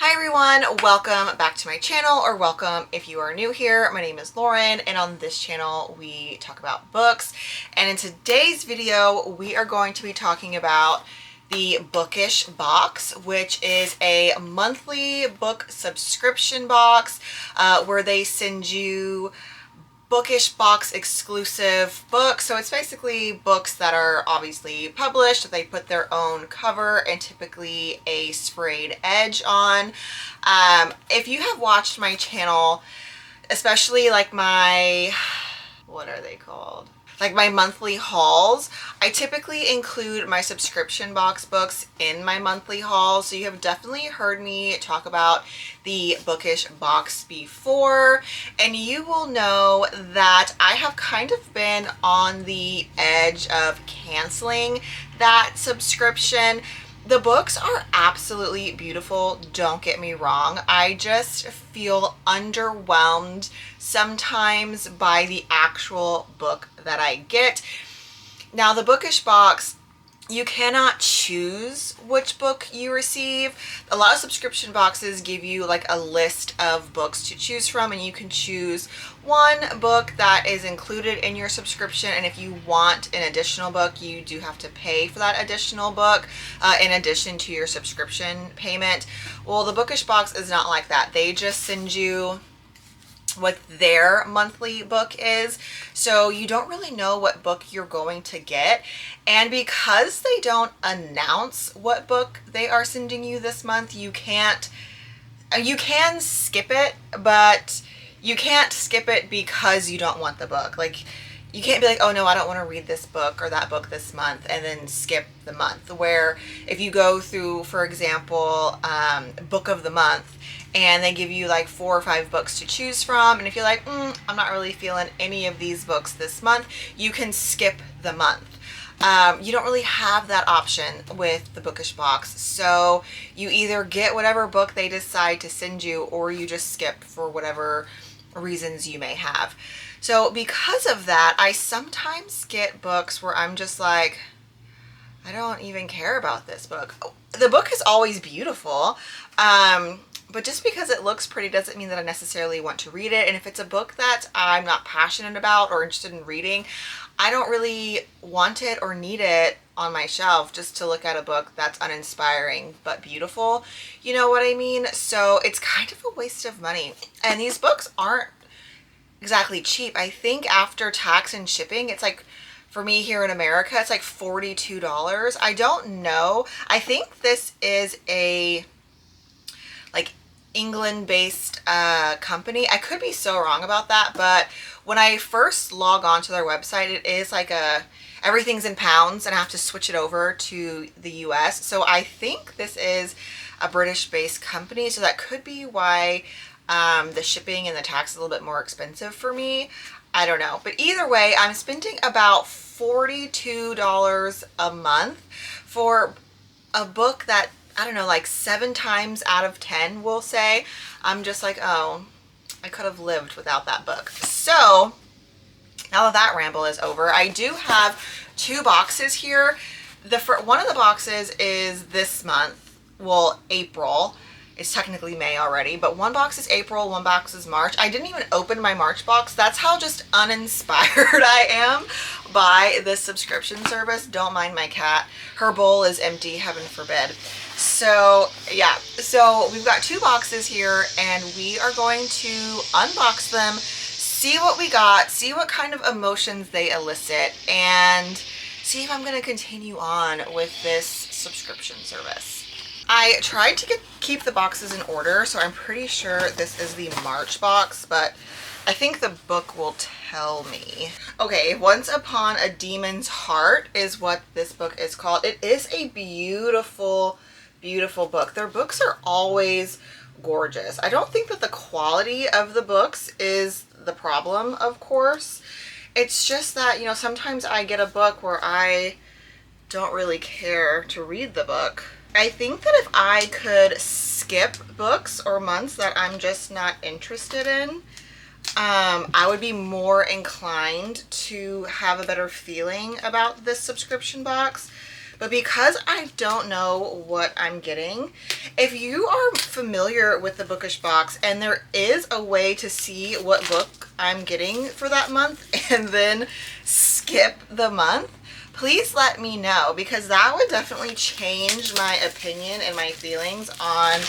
Hi everyone, welcome back to my channel, or welcome if you are new here. My name is Lauren, and on this channel we talk about books. And in today's video we are going to be talking about the Bookish Box, which is a monthly book subscription box where they send you Bookish Box exclusive books. So it's basically books that are obviously published. They put their own cover and typically a sprayed edge on. If you have watched my channel, especially like what are they called? Like my monthly hauls, I typically include my subscription box books in my monthly hauls. So you have definitely heard me talk about the Bookish Box before, and you will know that I have kind of been on the edge of canceling that subscription. The books are absolutely beautiful, don't get me wrong. I just feel underwhelmed sometimes by the actual book that I get. Now, the Bookish Box, you cannot choose which book you receive. A lot of subscription boxes give you like a list of books to choose from, and you can choose one book that is included in your subscription, and if you want an additional book, you do have to pay for that additional book in addition to your subscription payment. Well, the Bookish Box is not like that. They just send you what their monthly book is, so you don't really know what book you're going to get. And because they don't announce what book they are sending you this month, you can skip it, but you can't skip it because you don't want the book. Like, you can't be like, oh no, I don't want to read this book or that book this month, and then skip the month. Where if you go through, for example, book of the month, and they give you like 4 or 5 books to choose from, and if you're like, I'm not really feeling any of these books this month, you can skip the month. You don't really have that option with the Bookish Box, so you either get whatever book they decide to send you, or you just skip for whatever reasons you may have. So because of that, I sometimes get books where I'm just like, I don't even care about this book. The book is always beautiful, but just because it looks pretty doesn't mean that I necessarily want to read it. And if it's a book that I'm not passionate about or interested in reading, I don't really want it or need it on my shelf just to look at a book that's uninspiring but beautiful. You know what I mean? So it's kind of a waste of money. And these books aren't exactly cheap. I think after tax and shipping, it's like, for me here in America, it's like $42. I don't know. I think this is a like England-based company. I could be so wrong about that, but when I first log on to their website, it is like everything's in pounds, and I have to switch it over to the US. So I think this is a British-based company, so that could be why the shipping and the tax is a little bit more expensive for me. I don't know. But either way, I'm spending about $42 a month for a book that, I don't know, like 7 times out of 10 we'll say, I'm just like, oh, I could have lived without that book. So now that ramble is over, I do have 2 boxes here. One of the boxes is this month, well, April. It's technically May already, but one box is April, one box is March. I didn't even open my March box. That's how just uninspired I am by this subscription service. Don't mind my cat. Her bowl is empty, heaven forbid. So yeah, so we've got 2 boxes here, and we are going to unbox them, see what we got, see what kind of emotions they elicit, and see if I'm going to continue on with this subscription service. I tried to keep the boxes in order, so I'm pretty sure this is the March box, but I think the book will tell me. Okay, Once Upon a Demon's Heart is what this book is called. It is a beautiful, beautiful book. Their books are always gorgeous. I don't think that the quality of the books is the problem, of course. It's just that, you know, sometimes I get a book where I don't really care to read the book. I think that if I could skip books or months that I'm just not interested in, I would be more inclined to have a better feeling about this subscription box. but because I don't know what I'm getting, if you are familiar with the Bookish Box and there is a way to see what book I'm getting for that month and then skip the month, please let me know, because that would definitely change my opinion and my feelings on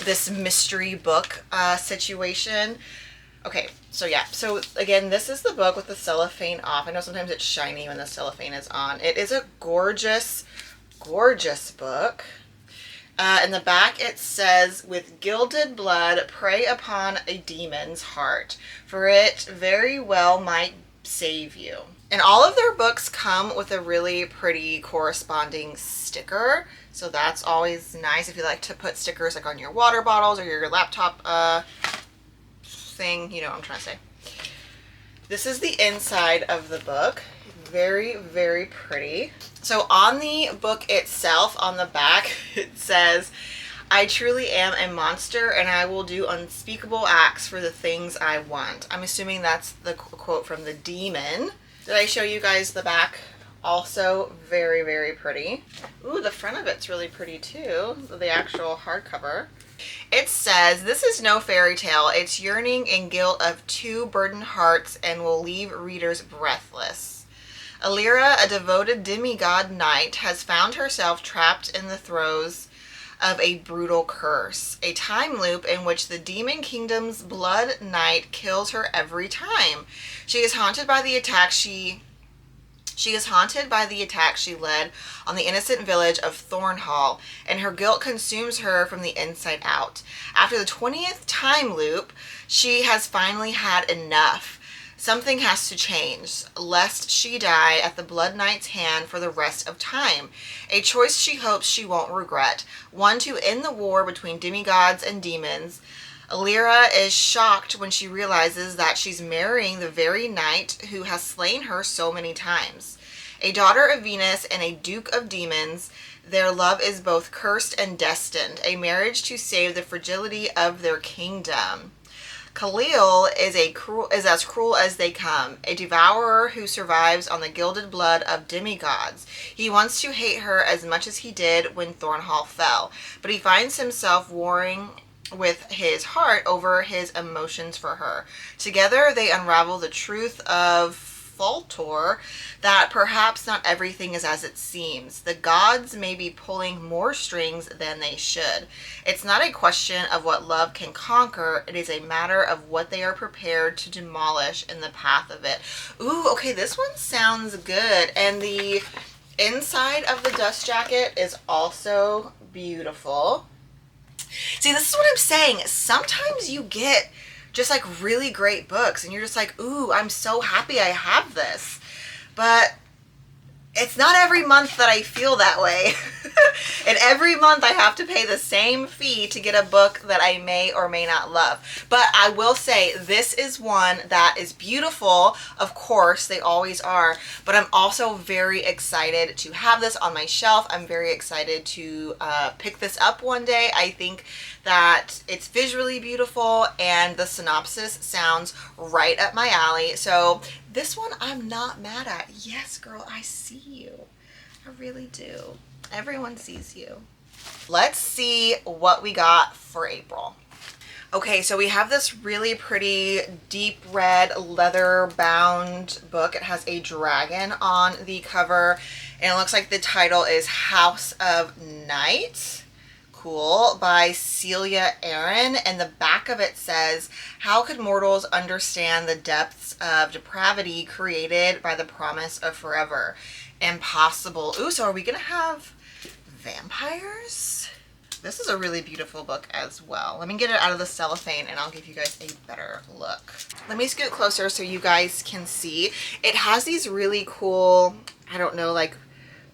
this mystery book situation. Okay, so yeah, so again, this is the book with the cellophane off. I know sometimes it's shiny when the cellophane is on. It is a gorgeous, gorgeous book. In the back it says, with gilded blood, prey upon a demon's heart, for it very well might save you. And all of their books come with a really pretty corresponding sticker. So that's always nice if you like to put stickers like on your water bottles or your laptop thing, you know what I'm trying to say. This is the inside of the book. Very, very pretty. So on the book itself, on the back, it says, I truly am a monster and I will do unspeakable acts for the things I want. I'm assuming that's the quote from the demon. Did I show you guys the back? Also very, very pretty. Ooh, the front of it's really pretty too, the actual hardcover. It says, this is no fairy tale. It's yearning and guilt of two burdened hearts and will leave readers breathless. Alira, a devoted demigod knight, has found herself trapped in the throes of a brutal curse, a time loop in which the demon kingdom's blood knight kills her every time. She is haunted by the attack she led on the innocent village of Thornhall, and her guilt consumes her from the inside out. After the 20th time loop, she has finally had enough. Something has to change, lest she die at the Blood Knight's hand for the rest of time. A choice she hopes she won't regret. One to end the war between demigods and demons. Alira is shocked when she realizes that she's marrying the very knight who has slain her so many times. A daughter of Venus and a duke of demons, their love is both cursed and destined, a marriage to save the fragility of their kingdom. Khalil is as cruel as they come, a devourer who survives on the gilded blood of demigods. He wants to hate her as much as he did when Thornhall fell, but he finds himself warring with his heart over his emotions for her. Together they unravel the truth of Faltor, that perhaps not everything is as it seems. The gods may be pulling more strings than they should. It's not a question of what love can conquer. It is a matter of what they are prepared to demolish in the path of it. Ooh, okay, this one sounds good. And the inside of the dust jacket is also beautiful. See, this is what I'm saying. Sometimes you get just like really great books and you're just like, ooh, I'm so happy I have this. But it's not every month that I feel that way. And every month I have to pay the same fee to get a book that I may or may not love. But I will say this is one that is beautiful. Of course, they always are. But I'm also very excited to have this on my shelf. I'm very excited to pick this up one day. I think that it's visually beautiful and the synopsis sounds right up my alley. So this one I'm not mad at. Yes, girl, I see you. I really do. Everyone sees you. Let's see what we got for April. Okay, so we have this really pretty deep red leather bound book. It has a dragon on the cover and it looks like the title is House of Night. Cool, by Celia Aaron, and the back of it says, how could mortals understand the depths of depravity created by the promise of forever? Impossible. Ooh, so are we gonna have vampires? This is a really beautiful book as well. Let me get it out of the cellophane and I'll give you guys a better look. Let me scoot closer so you guys can see. It has these really cool, I don't know, like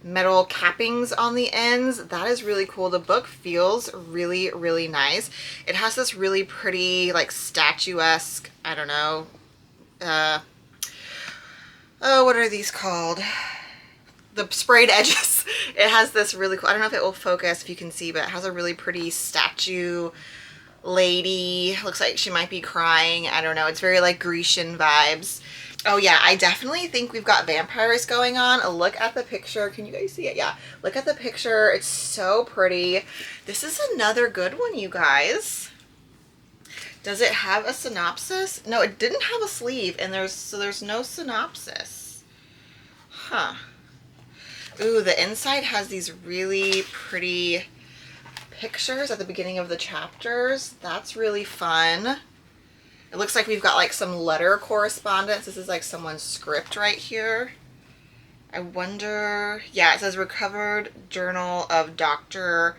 metal cappings on the ends. That is really cool. The book feels really, really nice. It has this really pretty, like statuesque, I don't know, oh, what are these called? The sprayed edges. It has this really cool, I don't know if it will focus if you can see, but it has a really pretty statue lady. Looks like she might be crying. I don't know. It's very like Grecian vibes. Oh yeah, I definitely think we've got vampires going on. Look at the picture. Can you guys see it? Yeah. Look at the picture. It's so pretty. This is another good one, you guys. Does it have a synopsis? No, it didn't have a sleeve, and there's no synopsis. Huh. Ooh, the inside has these really pretty pictures at the beginning of the chapters. That's really fun. It looks like we've got like some letter correspondence. This is like someone's script right here. I wonder, yeah, it says recovered journal of Dr.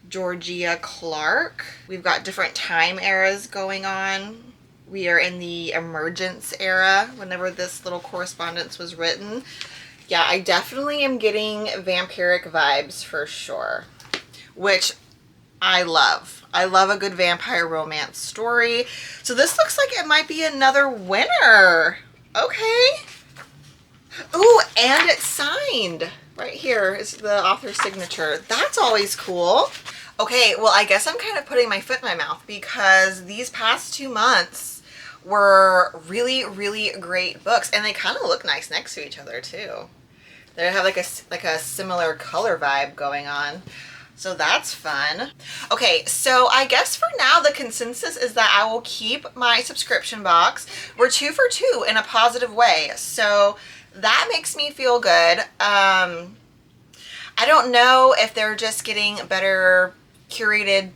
Georgia Clark. We've got different time eras going on. We are in the emergence era whenever this little correspondence was written. Yeah, I definitely am getting vampiric vibes for sure, which I love. I love a good vampire romance story. So this looks like it might be another winner. Okay. Ooh, and it's signed. Right here is the author's signature. That's always cool. Okay, well, I guess I'm kind of putting my foot in my mouth because these past 2 months were really, really great books, and they kind of look nice next to each other too. They have like a similar color vibe going on. So that's fun. Okay, so I guess for now the consensus is that I will keep my subscription box. We're 2 for 2 in a positive way. So that makes me feel good. I don't know if they're just getting better curated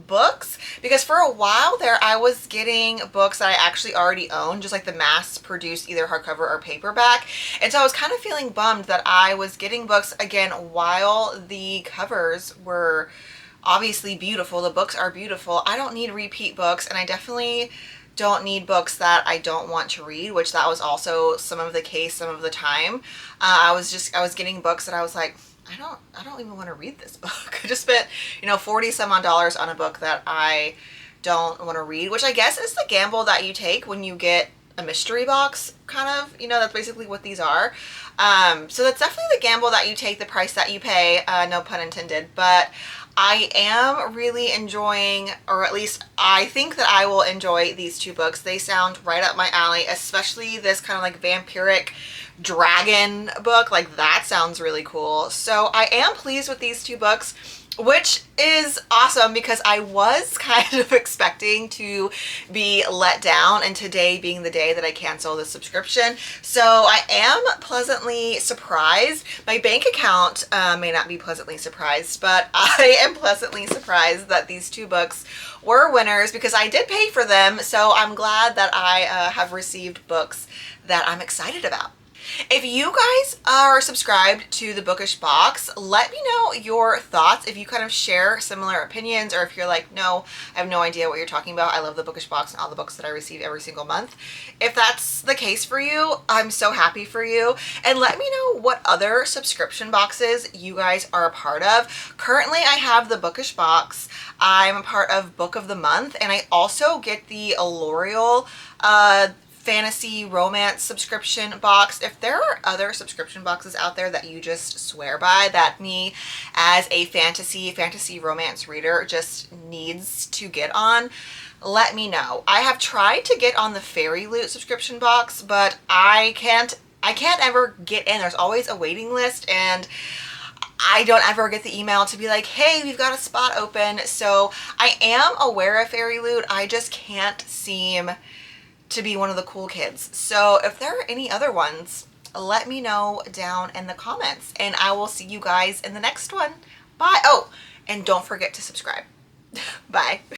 books, because for a while there I was getting books that I actually already owned, just like the mass produced either hardcover or paperback, and so I was kind of feeling bummed that I was getting books again while the covers were obviously beautiful. The books are beautiful. I don't need repeat books, and I definitely don't need books that I don't want to read, which that was also some of the case some of the time. I was getting books that I was like, I don't even want to read this book. I just spent, 40 some odd dollars on a book that I don't want to read, which I guess is the gamble that you take when you get a mystery box, kind of, that's basically what these are. So that's definitely the gamble that you take, the price that you pay, no pun intended, but I am really enjoying, or at least I think that I will enjoy these 2 books. They sound right up my alley, especially this kind of like vampiric dragon book. Like, that sounds really cool. So I am pleased with these 2 books, which is awesome because I was kind of expecting to be let down, and today being the day that I cancel the subscription. So I am pleasantly surprised. My bank account may not be pleasantly surprised, but I am pleasantly surprised that these 2 books were winners because I did pay for them. So I'm glad that I have received books that I'm excited about. If you guys are subscribed to the Bookish Box, let me know your thoughts. If you kind of share similar opinions, or if you're like, no, I have no idea what you're talking about. I love the Bookish Box and all the books that I receive every single month. If that's the case for you, I'm so happy for you. And let me know what other subscription boxes you guys are a part of. Currently, I have the Bookish Box. I'm a part of Book of the Month, and I also get the L'Oreal fantasy romance subscription box. If there are other subscription boxes out there that you just swear by, that me as a fantasy romance reader just needs to get on, let me know. I have tried to get on the Fairy Loot subscription box, but I can't ever get in. There's always a waiting list, and I don't ever get the email to be like, hey, we've got a spot open. So I am aware of Fairy Loot. I just can't seem to be one of the cool kids. So if there are any other ones, let me know down in the comments, and I will see you guys in the next one. Bye. Oh, and don't forget to subscribe. Bye.